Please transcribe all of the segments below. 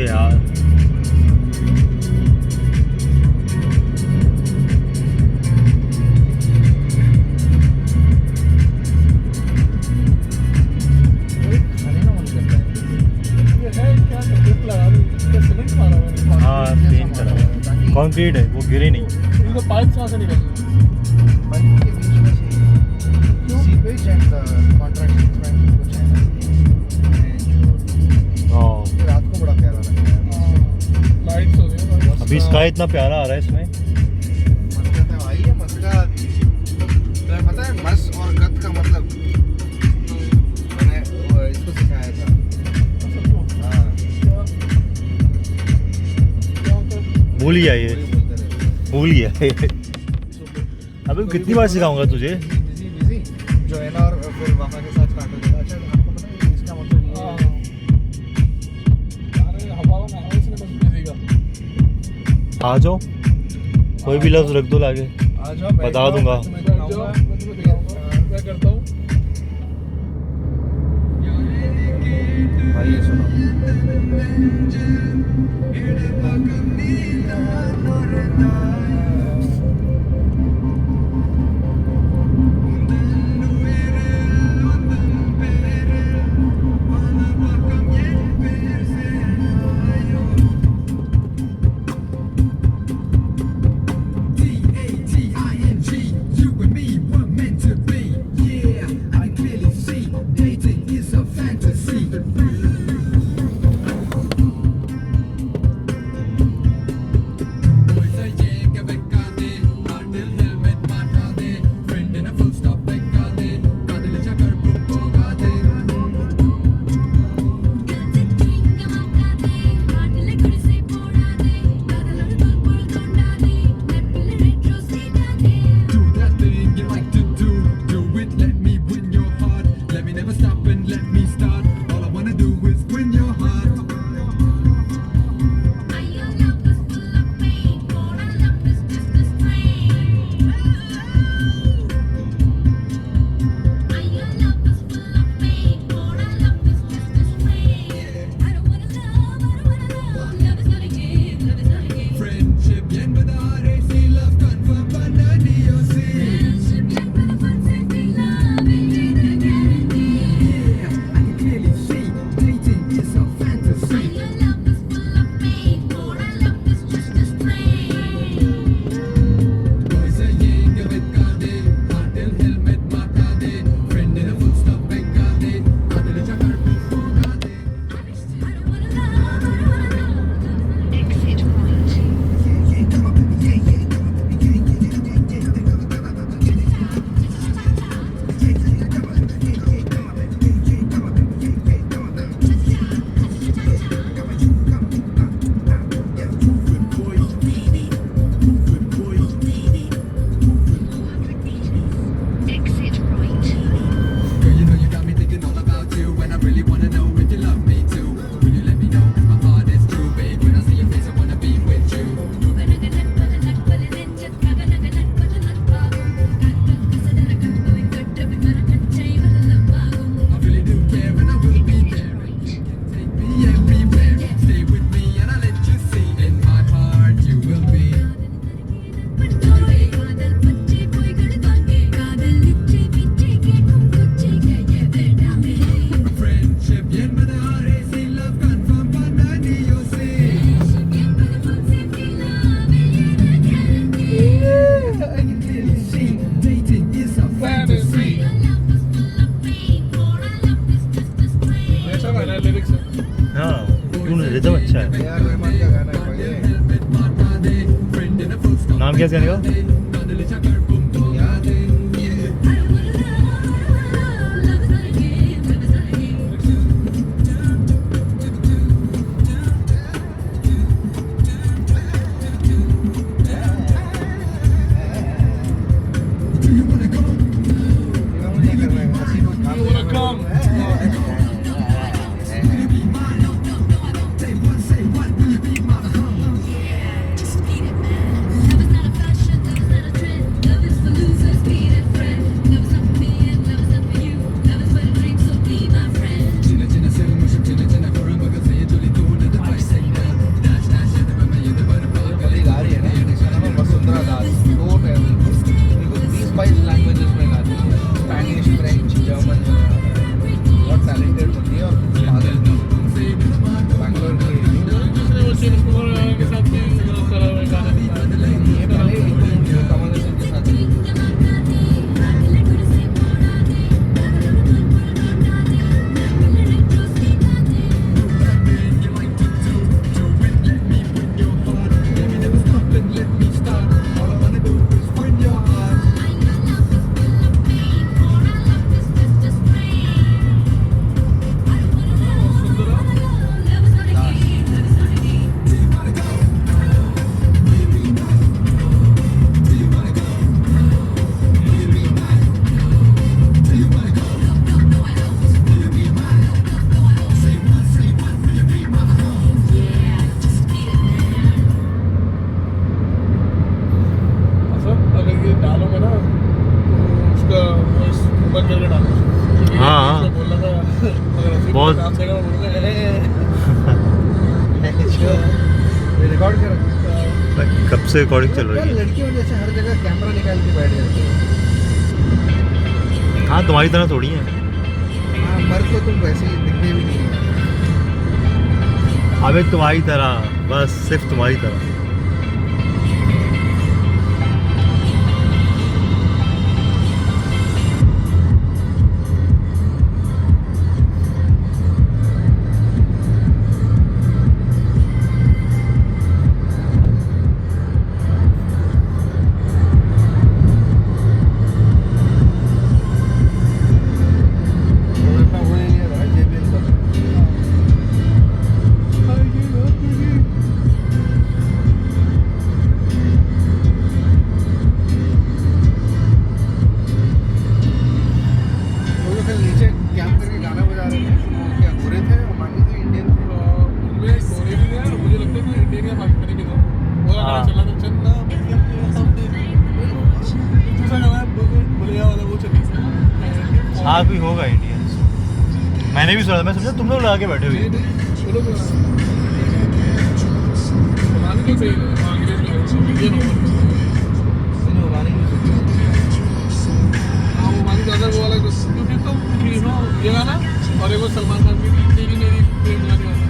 यार। हाँ पेंट करा हुआ है, कंक्रीट है, वो गिरे नहीं। इनको पाइप कहाँ से निकल हाँ रात को बड़ा प्यारा लगता है। लाइट्स हो गई। अभी स्काई इतना प्यारा आ रहा है इसमें। मस्का है भाई, ये मस्का तुम्हें पता है मस और गत का मतलब? मैंने वो इसको सिखाया था। हाँ भूल गया ये, वही बोलते रहते भूल गया अबे कितनी बार सिखाऊंगा तुझे। हैं। बिजी बिजी जो है ना, और फिर वाफा के साथ स्टार्ट हो जाएगा। अच्छा आपको पता है इसका मतलब ये है? अरे हवा ना इसने बस बिजी का। आ जाओ, कोई भी लफ्ज रख दो लागे। आ जाओ, बैठ बता जाओ, दूंगा। मैं तुम्हें दिखाऊंगा। मैं तुम्हें दिखाऊंगा मैं करता हूँ। भाई ये सुनो। रिदम अच्छा है। यार रहमान का गाना है भाई ये। नाम क्या है इस गाने का? रिकॉर्ड कर रखा है। भाई कब से रिकॉर्डिंग चल यार रही है? लड़कियों जैसे हर जगह कैमरा निकाल के बैठ जाते हो। हाँ तुम्हारी तरह थोड़ी है। हाँ मर्द तो तुम वैसे ही दिखते भी नहीं है। अबे तुम्हारी तरह, बस सिर्फ तुम्हारी तरह। वो अपना वो एरिया है JBL का। वो जो फिर नीचे कैंप करके गाना बजा रहे थे, वो क्या गोरे थे और बाकी तो इंडियन थे। उनमें गोरे भी थे और मुझे लगता है कि इंडियन या पाकिस्तानी भी थे। वो गाना हाँ। चला था चन्ना दूसरा गाना बोलेगा वाला वो चली थी। हाँ कोई होगा इंडियंस। मैंने भी सुना था, मैं समझा तुम लोग लगा के बैठे हुए। चलो पुरानी तो सही है अंग्रेज में इंडियन ओवर मैंने वो गाने की सुनी। हाँ वो मानी ज़्यादा वो वाला क्योंकि तो ये गाना और एक वो सलमान खान की तेरी मेरी प्रेम कहानी वाला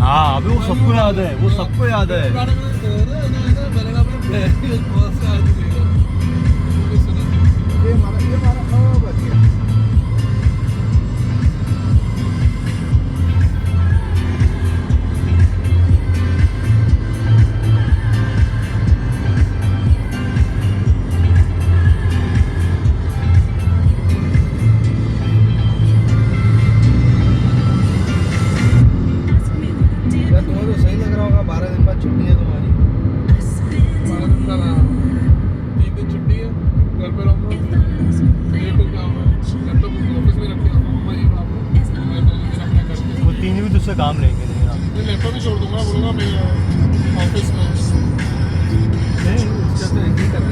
हाँ अभी वो सबको याद है, वो सबको याद है। गाना मैंने कहा बहुत सा आदमी सुना ये हमारा बच गया। यार तुम्हें तो सही लग रहा होगा, 12 दिन बाद छुट्टी है तुम्हारी। 12 दिन का ना 3 दिन छुट्टी है घर पे रहूँगा। ये तो काम है लैपटॉप ऑफिस में रख के आऊँगा ये काम मैं 2 दिन अपने घर पे वो 3 भी तुझसे काम लेंगे नहीं ना। मैं लैपटॉप ही छोड़ दूँगा बोलूँगा मैं ऑफिस में नहीं उसका तो एक ही करना